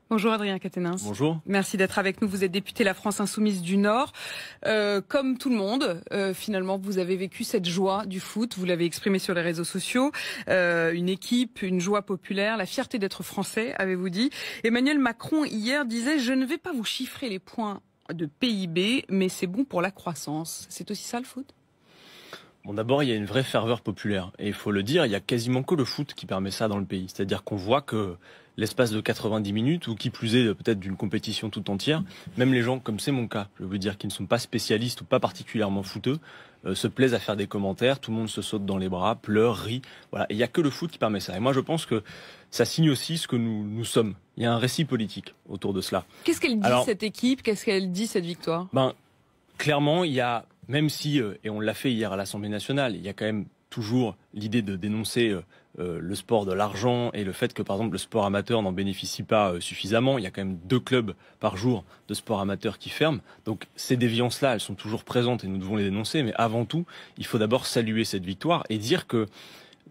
Bonjour Adrien Quatennens. Bonjour. Merci d'être avec nous. Vous êtes député La France Insoumise du Nord. Comme tout le monde, finalement, vous avez vécu cette joie du foot. Vous l'avez exprimé sur les réseaux sociaux. Une équipe, une joie populaire, la fierté d'être français, avez-vous dit. Emmanuel Macron, hier, disait « Je ne vais pas vous chiffrer les points de PIB, mais c'est bon pour la croissance ». C'est aussi ça le foot ? Bon, d'abord, il y a une vraie ferveur populaire. Et il faut le dire, il y a quasiment que le foot qui permet ça dans le pays. C'est-à-dire qu'on voit que l'espace de 90 minutes, ou qui plus est peut-être d'une compétition tout entière, même les gens, comme c'est mon cas, je veux dire, qui ne sont pas spécialistes ou pas particulièrement footeux, se plaisent à faire des commentaires, tout le monde se saute dans les bras, pleure, rit. Voilà. Et il n'y a que le foot qui permet ça. Et moi, je pense que ça signe aussi ce que nous sommes. Il y a un récit politique autour de cela. Qu'est-ce qu'elle dit, cette équipe? Qu'est-ce qu'elle dit, cette victoire? Clairement, il y a, même si, et on l'a fait hier à l'Assemblée nationale, il y a quand même toujours l'idée de dénoncer le sport de l'argent et le fait que, par exemple, le sport amateur n'en bénéficie pas suffisamment. Il y a quand même 2 clubs par jour de sport amateur qui ferment. Donc ces déviances-là, elles sont toujours présentes et nous devons les dénoncer. Mais avant tout, il faut d'abord saluer cette victoire et dire que,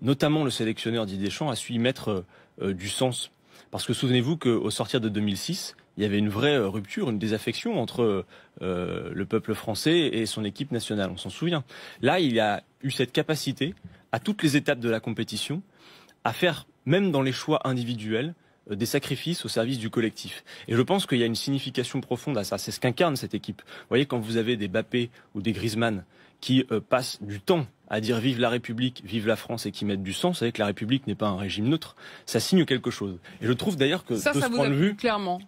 notamment le sélectionneur Didier Deschamps a su y mettre du sens. Parce que souvenez-vous qu'au sortir de 2006, il y avait une vraie rupture, une désaffection entre le peuple français et son équipe nationale, on s'en souvient. Là, il a eu cette capacité, à toutes les étapes de la compétition, à faire, même dans les choix individuels, des sacrifices au service du collectif. Et je pense qu'il y a une signification profonde à ça. C'est ce qu'incarne cette équipe. Vous voyez, quand vous avez des Mbappé ou des Griezmann qui passent du temps à dire vive la République, vive la France et qui mettent du sens, vous savez que la République n'est pas un régime neutre, ça signe quelque chose. Et je trouve d'ailleurs que ça, de ça ce vous point de vue, clairement,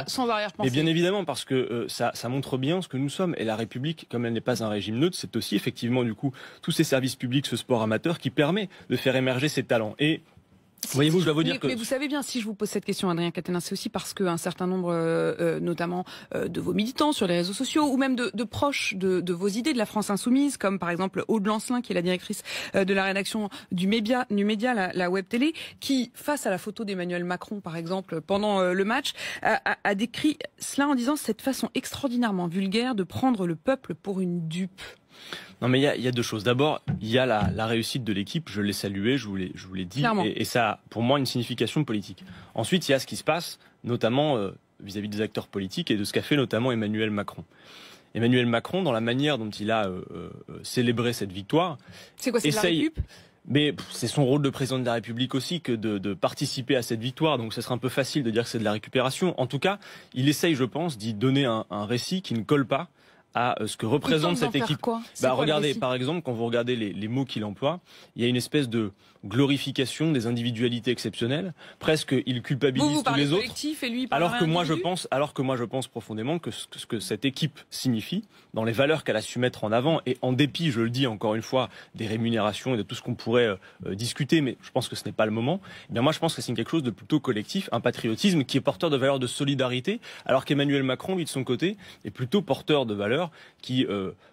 sans arrière-pensée. Mais bien évidemment, parce que ça montre bien ce que nous sommes. Et la République, comme elle n'est pas un régime neutre, c'est aussi effectivement du coup tous ces services publics, ce sport amateur qui permet de faire émerger ces talents. Et voyez-vous, je dois vous dire que... Mais vous savez bien, si je vous pose cette question, Adrien Quatennens, c'est aussi parce qu'un certain nombre, notamment de vos militants sur les réseaux sociaux, ou même de proches de vos idées de la France Insoumise, comme par exemple Aude Lancelin, qui est la directrice de la rédaction du média la web télé, qui, face à la photo d'Emmanuel Macron, par exemple, pendant le match, a décrit cela en disant cette façon extraordinairement vulgaire de prendre le peuple pour une dupe. Non, mais il y a 2 choses. D'abord, il y a la réussite de l'équipe. Je l'ai salué, je vous l'ai dit, et ça a pour moi une signification politique. Ensuite, il y a ce qui se passe, notamment vis-à-vis des acteurs politiques et de ce qu'a fait notamment Emmanuel Macron. Emmanuel Macron, dans la manière dont il a célébré cette victoire, c'est quoi, c'est de la récup ? Mais c'est son rôle de président de la République aussi que de participer à cette victoire. Donc ce serait un peu facile de dire que c'est de la récupération. En tout cas, il essaye, je pense, d'y donner un récit qui ne colle pas à ce que représente cette équipe. Regardez, par exemple, quand vous regardez les mots qu'il emploie, il y a une espèce de glorification des individualités exceptionnelles. Presque, il culpabilise tous les autres. Et lui, alors que moi, je pense profondément que ce que cette équipe signifie, dans les valeurs qu'elle a su mettre en avant, et en dépit, je le dis encore une fois, des rémunérations et de tout ce qu'on pourrait discuter, mais je pense que ce n'est pas le moment. Eh bien, moi, je pense que c'est quelque chose de plutôt collectif, un patriotisme qui est porteur de valeurs de solidarité, alors qu'Emmanuel Macron, lui, de son côté, est plutôt porteur de valeurs qui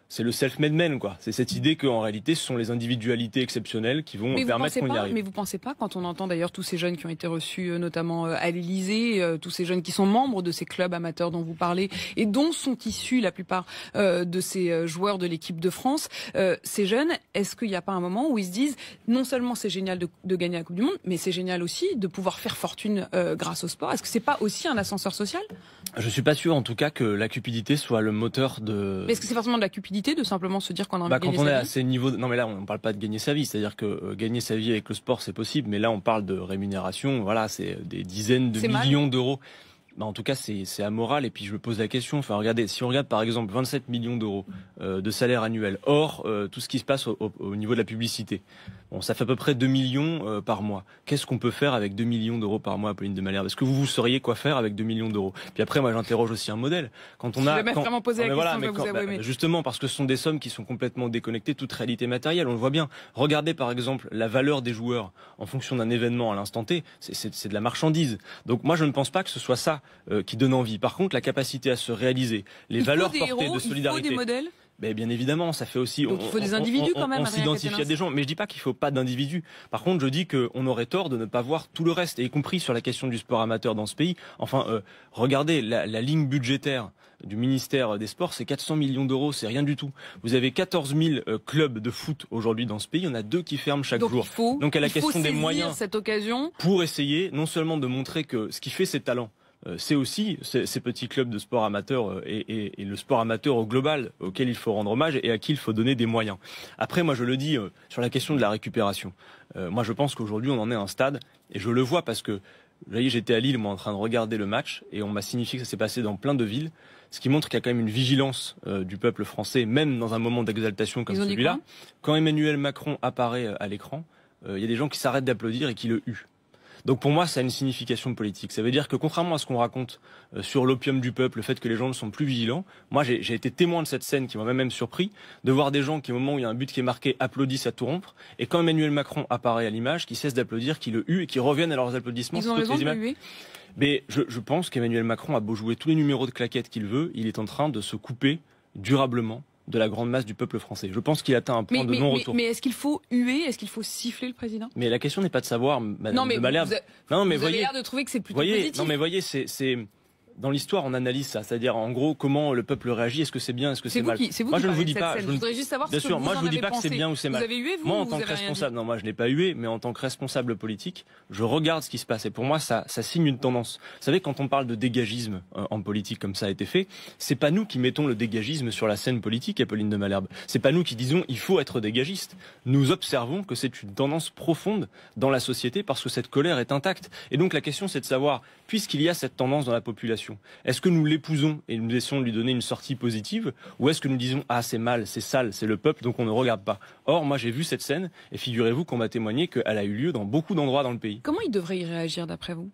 c'est le self-made man, quoi. C'est cette idée qu'en réalité, ce sont les individualités exceptionnelles qui vont permettre qu'on y arrive. Mais vous pensez pas, quand on entend d'ailleurs tous ces jeunes qui ont été reçus, notamment à l'Élysée, tous ces jeunes qui sont membres de ces clubs amateurs dont vous parlez, et dont sont issus la plupart de ces joueurs de l'équipe de France, ces jeunes, est-ce qu'il n'y a pas un moment où ils se disent, non seulement c'est génial de gagner la Coupe du Monde, mais c'est génial aussi de pouvoir faire fortune grâce au sport? Est-ce que c'est pas aussi un ascenseur social? Je suis pas sûr, en tout cas, que la cupidité soit le moteur de... Mais est-ce que c'est forcément de la cupidité de simplement se dire qu'on a envie de gagner sa vie? Quand on est à ces niveaux... Non, mais là, on ne parle pas de gagner sa vie. C'est-à-dire que gagner sa vie avec le sport, c'est possible. Mais là, on parle de rémunération. Voilà, c'est des dizaines de millions d'euros. En tout cas, c'est amoral. Et puis, je me pose la question. Enfin, regardez, si on regarde, par exemple, 27 millions d'euros de salaire annuel, hors tout ce qui se passe au niveau de la publicité. Bon, ça fait à peu près 2 millions par mois. Qu'est-ce qu'on peut faire avec 2 millions d'euros par mois, Apolline de Malherbe? Est-ce que vous sauriez quoi faire avec 2 millions d'euros? Puis après, moi, j'interroge aussi un modèle. Quand on a... vraiment posé la question, justement, parce que ce sont des sommes qui sont complètement déconnectées de toute réalité matérielle. On le voit bien. Regardez, par exemple, la valeur des joueurs en fonction d'un événement à l'instant T. C'est de la marchandise. Donc, moi, je ne pense pas que ce soit ça qui donne envie. Par contre, la capacité à se réaliser, les valeurs portées de solidarité... Il faut des modèles. Mais bien évidemment, ça fait aussi... Donc il faut des individus quand même. On s'identifie à des gens. Mais je dis pas qu'il faut pas d'individus. Par contre, je dis qu'on aurait tort de ne pas voir tout le reste, et y compris sur la question du sport amateur dans ce pays. Enfin, regardez, la ligne budgétaire du ministère des Sports, c'est 400 millions d'euros, c'est rien du tout. Vous avez 14 000 clubs de foot aujourd'hui dans ce pays, il y en a 2 qui ferment chaque jour. Donc à la question des moyens, cette occasion pour essayer non seulement de montrer que ce qui fait ses talents, c'est aussi ces petits clubs de sport amateur et le sport amateur au global auquel il faut rendre hommage et à qui il faut donner des moyens. Après, moi je le dis sur la question de la récupération. Moi je pense qu'aujourd'hui on en est à un stade, et je le vois parce que vous voyez, j'étais à Lille, moi, en train de regarder le match, et on m'a signifié que ça s'est passé dans plein de villes, ce qui montre qu'il y a quand même une vigilance du peuple français, même dans un moment d'exaltation comme celui-là. Quand Emmanuel Macron apparaît à l'écran, il y a des gens qui s'arrêtent d'applaudir et qui le huent. Donc pour moi, ça a une signification politique. Ça veut dire que contrairement à ce qu'on raconte sur l'opium du peuple, le fait que les gens ne sont plus vigilants, moi j'ai été témoin de cette scène qui m'a même surpris, de voir des gens qui, au moment où il y a un but qui est marqué, applaudissent à tout rompre, et quand Emmanuel Macron apparaît à l'image, qui cessent d'applaudir, qui le huent et qui reviennent à leurs applaudissements. Ils ont raison de le huer. Mais je pense qu'Emmanuel Macron a beau jouer tous les numéros de claquettes qu'il veut, il est en train de se couper durablement de la grande masse du peuple français. Je pense qu'il atteint un point de non-retour. Mais est-ce qu'il faut huer? Est-ce qu'il faut siffler le président? Mais la question n'est pas de savoir, Madame de Malherbe. Vous avez l'air de trouver que c'est plutôt positif. Non, mais voyez, c'est dans l'histoire, on analyse ça, c'est-à-dire en gros comment le peuple réagit. Est-ce que c'est bien, est-ce que c'est mal? Moi, je ne vous dis pas. Je voudrais juste savoir. Bien sûr, moi je vous dis pas que c'est bien ou c'est mal. Vous avez hué, moi, en tant que responsable, non, moi je n'ai pas hué, mais en tant que responsable politique, je regarde ce qui se passe. Et pour moi, ça signe une tendance. Vous savez, quand on parle de dégagisme en politique, comme ça a été fait, c'est pas nous qui mettons le dégagisme sur la scène politique, Apolline de Malherbe. C'est pas nous qui disons il faut être dégagiste. Nous observons que c'est une tendance profonde dans la société parce que cette colère est intacte. Et donc la question, c'est de savoir, puisqu'il y a cette tendance dans la population, est-ce que nous l'épousons et nous essayons de lui donner une sortie positive, ou est-ce que nous disons ah c'est mal, c'est sale, c'est le peuple donc on ne regarde pas? Or moi j'ai vu cette scène et figurez-vous qu'on m'a témoigné qu'elle a eu lieu dans beaucoup d'endroits dans le pays. Comment il devrait y réagir d'après vous?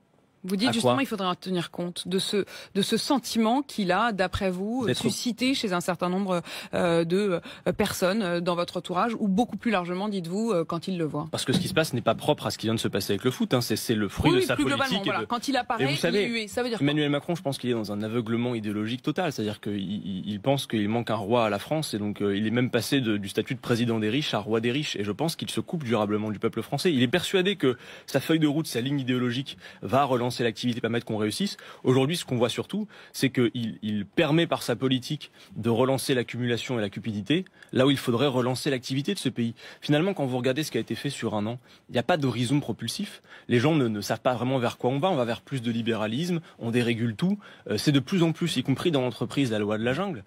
Vous dites justement il faudrait en tenir compte de ce sentiment qu'il a, d'après vous, suscité chez un certain nombre de personnes dans votre entourage, ou beaucoup plus largement, dites-vous, quand il le voit. Parce que ce qui se passe n'est pas propre à ce qui vient de se passer avec le foot, hein. C'est le fruit de sa politique. Voilà. Quand il apparaît, vous savez, il est hué. Ça veut dire Emmanuel Macron, je pense qu'il est dans un aveuglement idéologique total, c'est-à-dire qu'il pense qu'il manque un roi à la France, et donc il est même passé du statut de président des riches à roi des riches, et je pense qu'il se coupe durablement du peuple français. Il est persuadé que sa feuille de route, sa ligne idéologique va relancer l'activité, permettre qu'on réussisse. Aujourd'hui, ce qu'on voit surtout, c'est qu'il permet par sa politique de relancer l'accumulation et la cupidité, là où il faudrait relancer l'activité de ce pays. Finalement, quand vous regardez ce qui a été fait sur un an, il n'y a pas d'horizon propulsif. Les gens ne savent pas vraiment vers quoi on va vers plus de libéralisme, on dérégule tout. C'est de plus en plus, y compris dans l'entreprise, la loi de la jungle.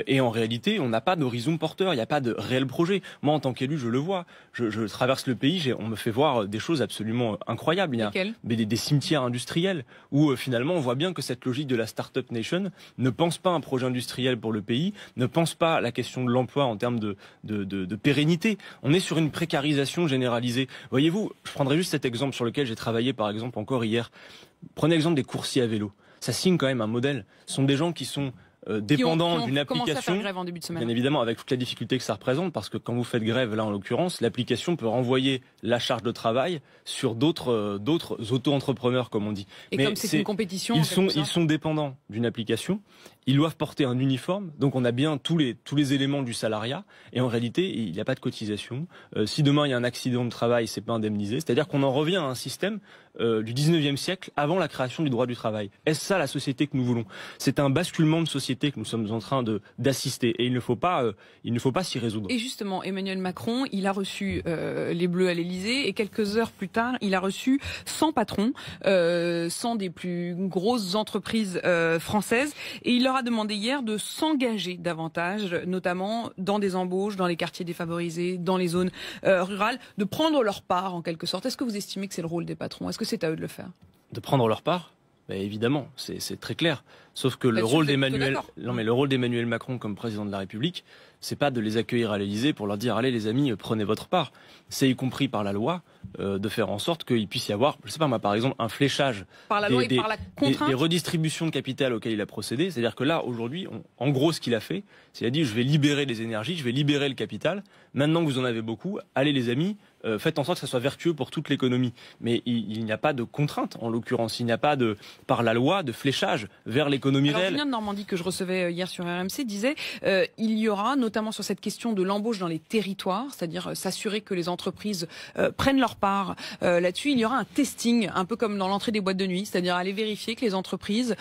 Et en réalité, on n'a pas d'horizon porteur, il n'y a pas de réel projet. Moi, en tant qu'élu, je le vois. Je traverse le pays, on me fait voir des choses absolument incroyables. Il y a des cimetières industriels où finalement on voit bien que cette logique de la Startup Nation ne pense pas un projet industriel pour le pays, ne pense pas la question de l'emploi en termes de pérennité. On est sur une précarisation généralisée. Voyez-vous, je prendrai juste cet exemple sur lequel j'ai travaillé par exemple encore hier. Prenez l'exemple des coursiers à vélo. Ça signe quand même un modèle. Ce sont des gens qui sont dépendants d'une application, grève en début de semaine. Bien évidemment avec toute la difficulté que ça représente, parce que quand vous faites grève, là en l'occurrence, l'application peut renvoyer la charge de travail sur d'autres auto-entrepreneurs comme on dit. Et mais comme c'est une compétition, ils sont dépendants d'une application, ils doivent porter un uniforme, donc on a bien tous les éléments du salariat, et en réalité il n'y a pas de cotisation. Si demain il y a un accident de travail, c'est pas indemnisé, c'est-à-dire qu'on en revient à un système du 19e siècle avant la création du droit du travail. Est-ce ça la société que nous voulons? C'est un basculement de société que nous sommes en train d'assister, et il ne faut pas s'y résoudre. Et justement, Emmanuel Macron, il a reçu les Bleus à l'Elysée, et quelques heures plus tard, il a reçu 100 patrons, 100 des plus grosses entreprises françaises, et il leur a demandé hier de s'engager davantage, notamment dans des embauches, dans les quartiers défavorisés, dans les zones rurales, de prendre leur part en quelque sorte. Est-ce que vous estimez que c'est le rôle des patrons? Est-ce que c'est à eux de le faire? De prendre leur part? Ben évidemment, c'est très clair. Sauf que le rôle d'Emmanuel Macron comme président de la République, c'est pas de les accueillir à l'Élysée pour leur dire allez les amis, prenez votre part. C'est y compris par la loi de faire en sorte qu'il puisse y avoir, je sais pas moi par exemple, un fléchage par la loi et par la contrainte, des redistributions de capital auxquelles il a procédé. C'est-à-dire que là aujourd'hui, en gros ce qu'il a fait, c'est qu'il a dit je vais libérer les énergies, je vais libérer le capital. Maintenant que vous en avez beaucoup, allez les amis, faites en sorte que ça soit vertueux pour toute l'économie. Mais il n'y a pas de contrainte en l'occurrence, il n'y a pas par la loi de fléchage vers l'économie réelle. Julien de Normandie que je recevais hier sur RMC disait il y aura notamment sur cette question de l'embauche dans les territoires, c'est-à-dire s'assurer que les entreprises prennent leur part là-dessus, il y aura un testing un peu comme dans l'entrée des boîtes de nuit, c'est-à-dire aller vérifier que les entreprises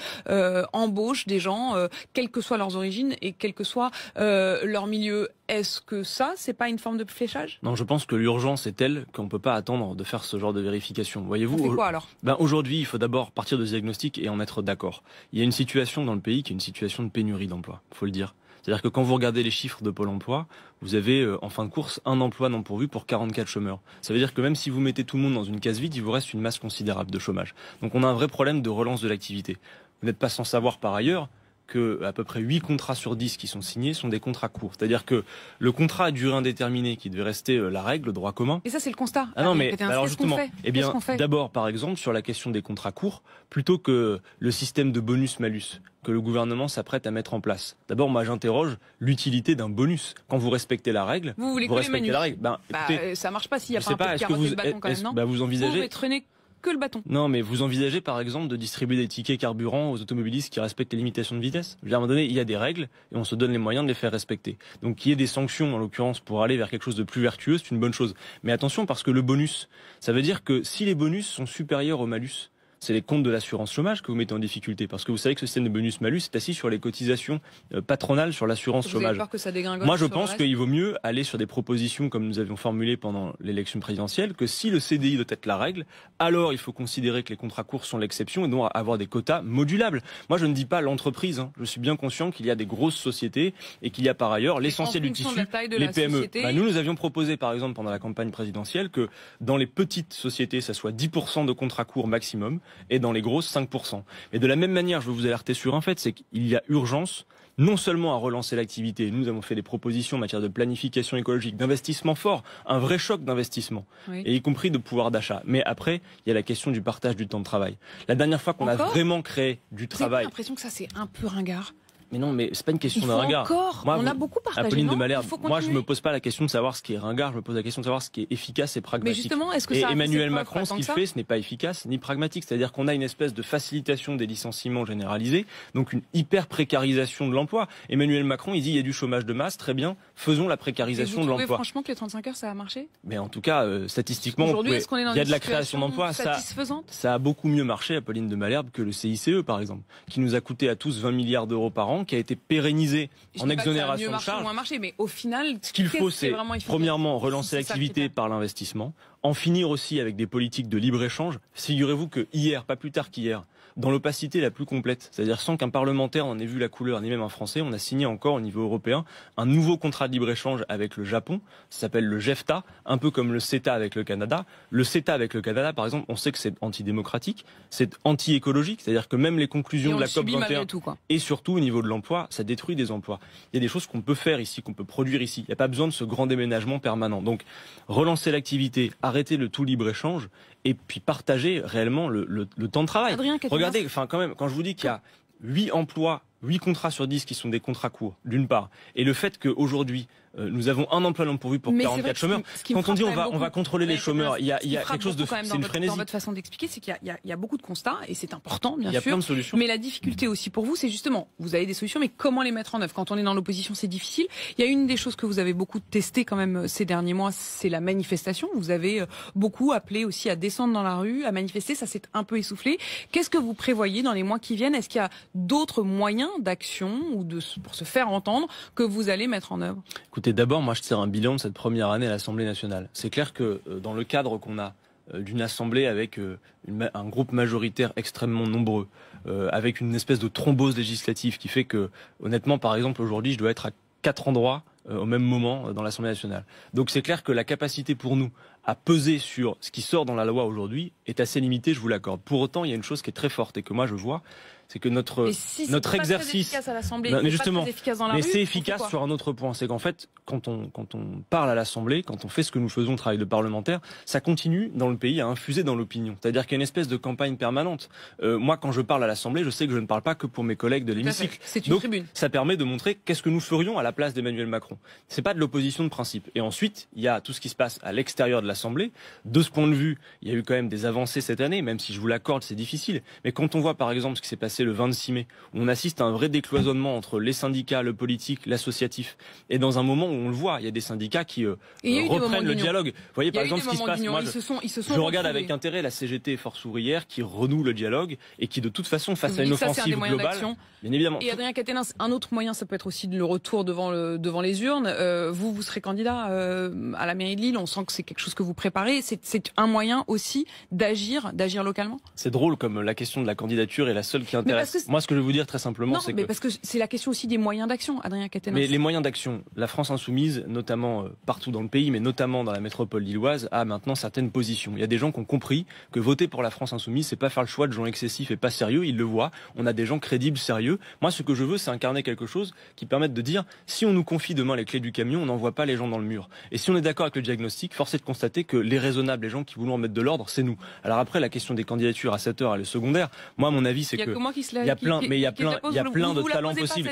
embauchent des gens quelles que soient leurs origines et quel que soit leur milieu. Est-ce que ça, c'est pas une forme de fléchage? Non, je pense que l'urgence est telle qu'on ne peut pas attendre de faire ce genre de vérification. Voyez-vous, on fait quoi alors? Aujourd'hui, il faut d'abord partir de ce diagnostic et en être d'accord. Il y a une situation dans le pays qui est une situation de pénurie d'emploi, il faut le dire. C'est-à-dire que quand vous regardez les chiffres de Pôle emploi, vous avez en fin de course un emploi non pourvu pour 44 chômeurs. Ça veut dire que même si vous mettez tout le monde dans une case vide, il vous reste une masse considérable de chômage. Donc on a un vrai problème de relance de l'activité. Vous n'êtes pas sans savoir par ailleurs que à peu près 8 contrats sur 10 qui sont signés sont des contrats courts. C'est-à-dire que le contrat à durée indéterminée qui devait rester la règle, le droit commun. Et ça, c'est le constat. Ah non, mais alors justement, d'abord, par exemple, sur la question des contrats courts, plutôt que le système de bonus-malus que le gouvernement s'apprête à mettre en place. D'abord, moi, j'interroge l'utilité d'un bonus. Quand vous respectez la règle, vous respectez la règle. Écoutez, ça marche pas s'il n'y a pas un peu de carotte et de bâton quand même, non? Vous envisagez... que le bâton. Non, mais vous envisagez par exemple de distribuer des tickets carburant aux automobilistes qui respectent les limitations de vitesse? À un moment donné, il y a des règles et on se donne les moyens de les faire respecter. Donc qu'il y ait des sanctions, en l'occurrence, pour aller vers quelque chose de plus vertueux, c'est une bonne chose. Mais attention, parce que le bonus, ça veut dire que si les bonus sont supérieurs au malus, c'est les comptes de l'assurance chômage que vous mettez en difficulté. Parce que vous savez que ce système de bonus-malus est assis sur les cotisations patronales sur l'assurance chômage. Vous avez peur que ça dégringole? Moi, je pense qu'il vaut mieux aller sur des propositions comme nous avions formulées pendant l'élection présidentielle, que si le CDI doit être la règle, alors il faut considérer que les contrats courts sont l'exception et donc avoir des quotas modulables. Moi, je ne dis pas l'entreprise. Je suis bien conscient qu'il y a des grosses sociétés et qu'il y a par ailleurs l'essentiel du tissu, les PME. Nous avions proposé, par exemple, pendant la campagne présidentielle, que dans les petites sociétés, ça soit 10% de contrats courts maximum, et dans les grosses 5%. Mais de la même manière, je veux vous alerter sur un fait, c'est qu'il y a urgence non seulement à relancer l'activité, nous avons fait des propositions en matière de planification écologique, d'investissement fort, un vrai choc d'investissement, et y compris de pouvoir d'achat. Mais après, il y a la question du partage du temps de travail. La dernière fois qu'on a vraiment créé du travail... Vous avez l'impression que ça c'est un peu ringard? Mais non, mais c'est pas une question de ringard. On a beaucoup partagé. Apolline de Malherbe, moi je me pose pas la question de savoir ce qui est ringard, je me pose la question de savoir ce qui est efficace et pragmatique. Mais justement, est-ce que ça Emmanuel Macron, ce qu'il fait, ce n'est pas efficace ni pragmatique. C'est-à-dire qu'on a une espèce de facilitation des licenciements généralisés, donc une hyper précarisation de l'emploi. Emmanuel Macron, il dit il y a du chômage de masse, très bien, faisons la précarisation de l'emploi. Vous trouvez franchement que les 35 heures ça a marché? Mais en tout cas, statistiquement, aujourd'hui, est-ce qu'on est dans il y a de la création d'emplois. Ça a beaucoup mieux marché, Apolline de Malherbe, que le CICE par exemple, qui nous a coûté à tous 20 milliards d'euros par an, qui a été pérennisé en exonération de charges. Moins marché, mais au final, ce qu'il faut, c'est premièrement relancer l'activité par l'investissement, en finir aussi avec des politiques de libre-échange. Figurez-vous que hier, pas plus tard qu'hier, dans l'opacité la plus complète, c'est-à-dire sans qu'un parlementaire en ait vu la couleur, ni même un Français, on a signé encore au niveau européen un nouveau contrat de libre-échange avec le Japon, ça s'appelle le JEFTA, un peu comme le CETA avec le Canada. Le CETA avec le Canada, par exemple, on sait que c'est antidémocratique, c'est anti-écologique, c'est-à-dire que même les conclusions de la COP21 et surtout au niveau de l'emploi, ça détruit des emplois. Il y a des choses qu'on peut faire ici, qu'on peut produire ici. Il n'y a pas besoin de ce grand déménagement permanent. Donc, relancer l'activité, arrêter le tout libre-échange et puis partager réellement le temps de travail. Regardez, quand même, quand je vous dis qu'il y a 8 emplois, 8 contrats sur 10 qui sont des contrats courts, d'une part, et le fait qu'aujourd'hui, nous avons un emploi non pourvu pour 44 chômeurs. Quand on dit on va contrôler les chômeurs, il y a quelque chose de... C'est une frénésie. Dans votre façon d'expliquer, c'est qu'il y a beaucoup de constats, et c'est important, bien sûr. Il y a plein de solutions. Mais la difficulté aussi pour vous, c'est justement, vous avez des solutions, mais comment les mettre en œuvre? Quand on est dans l'opposition, c'est difficile. Il y a une des choses que vous avez beaucoup testé quand même ces derniers mois, c'est la manifestation. Vous avez beaucoup appelé aussi à descendre dans la rue, à manifester. Ça s'est un peu essoufflé. Qu'est-ce que vous prévoyez dans les mois qui viennent? Est-ce qu'il y a d'autres moyens d'action ou pour se faire entendre que vous allez mettre en œuvre? Écoutez, d'abord, moi je tire un bilan de cette première année à l'Assemblée nationale. C'est clair que dans le cadre qu'on a d'une assemblée avec un groupe majoritaire extrêmement nombreux, avec une espèce de thrombose législative qui fait que, honnêtement, par exemple, aujourd'hui, je dois être à 4 endroits au même moment dans l'Assemblée nationale. Donc c'est clair que la capacité pour nous à peser sur ce qui sort dans la loi aujourd'hui est assez limitée, je vous l'accorde. Pour autant, il y a une chose qui est très forte et que moi je vois, c'est que notre exercice, mais justement, c'est efficace sur un autre point, c'est qu'en fait, quand on parle à l'Assemblée, quand on fait ce que nous faisons, le travail de parlementaire, ça continue dans le pays à infuser dans l'opinion. C'est-à-dire qu'il y a une espèce de campagne permanente. Moi, quand je parle à l'Assemblée, je sais que je ne parle pas que pour mes collègues de l'hémicycle. C'est une tribune. Ça permet de montrer qu'est-ce que nous ferions à la place d'Emmanuel Macron. C'est pas de l'opposition de principe. Et ensuite, il y a tout ce qui se passe à l'extérieur de l'Assemblée. De ce point de vue, il y a eu quand même des avancées cette année, même si je vous l'accorde, c'est difficile. Mais quand on voit par exemple ce qui s'est passé passé le 26 mai, où on assiste à un vrai décloisonnement entre les syndicats, le politique, l'associatif, et dans un moment où on le voit, il y a des syndicats qui reprennent le dialogue. Vous voyez par exemple ce qui se passe. Moi, je regarde avec intérêt la CGT et Force ouvrière qui renouent le dialogue et qui de toute façon face à une offensive globale, bien évidemment. Et Adrien Quatennens, un autre moyen, ça peut être aussi le retour devant les urnes. Vous serez candidat à la mairie de Lille. On sent que c'est quelque chose que vous préparez. C'est un moyen aussi d'agir localement. C'est drôle comme la question de la candidature est la seule qui intéresse. Moi, ce que je veux vous dire très simplement, c'est que... parce que c'est la question aussi des moyens d'action, Adrien Quatennens. Mais les moyens d'action, la France insoumise, notamment partout dans le pays, mais notamment dans la métropole lilloise, a maintenant certaines positions. Il y a des gens qui ont compris que voter pour la France insoumise, c'est pas faire le choix de gens excessifs et pas sérieux. Ils le voient. On a des gens crédibles, sérieux. Moi, ce que je veux, c'est incarner quelque chose qui permette de dire, si on nous confie demain les clés du camion, on n'envoie pas les gens dans le mur. Et si on est d'accord avec le diagnostic, force est de constater que les raisonnables, les gens qui voulons remettre de l'ordre, c'est nous. Alors après, la question des candidatures à cette heure, elle est secondaire. Moi, mon avis, c'est que il y a plein de talents possibles.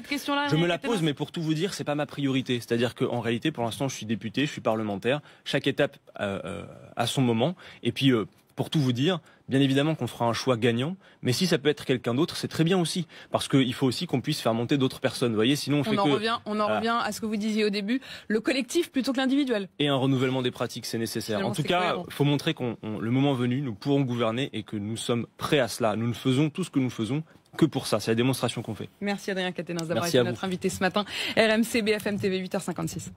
Je me la pose, mais pour tout vous dire, c'est pas ma priorité. C'est-à-dire qu'en réalité, pour l'instant, je suis député, je suis parlementaire. Chaque étape a son moment. Et puis, pour tout vous dire, bien évidemment qu'on fera un choix gagnant, mais si ça peut être quelqu'un d'autre, c'est très bien aussi, parce qu'il faut aussi qu'on puisse faire monter d'autres personnes. Vous voyez, sinon on revient à ce que vous disiez au début, le collectif plutôt que l'individuel. Et un renouvellement des pratiques, c'est nécessaire. En tout cas, il faut montrer le moment venu, nous pourrons gouverner et que nous sommes prêts à cela. Nous ne faisons tout ce que nous faisons que pour ça. C'est la démonstration qu'on fait. Merci Adrien Quatennens d'avoir été notre invité ce matin. RMC BFM TV 8h56.